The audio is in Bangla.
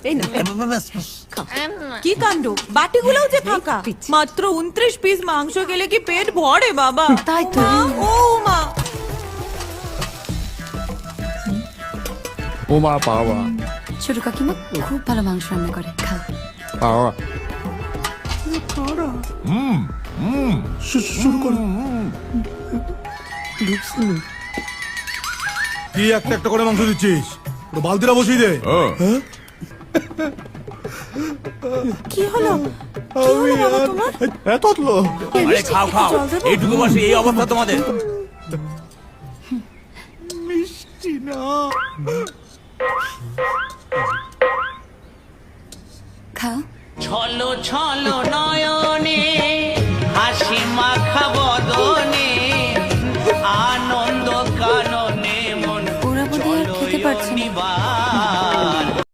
এই না কি কাণ্ড, বাটিগুলোও যে ফাঁকা। মাত্র 29 পিস মাংস খেলে কি পেট ভরে বাবা? তাই তো। ও মা, ও মা বাবা ছোট কাকিমা খুব ভালো মাংস রান্না করে, খাও। বাবা শুরু করো। কি একটা একটা করে মাংস দিচ্ছিস? পুরো বালতিটা বসিয়ে দে। কি হলো? বাবা তোমার? এত হলো। আরে খাও খাও, এইটুকু বসে এই অবস্থা তোমাদের। মিষ্টি না। খাও। ছলো ছলো নয়নে হাসি মাখ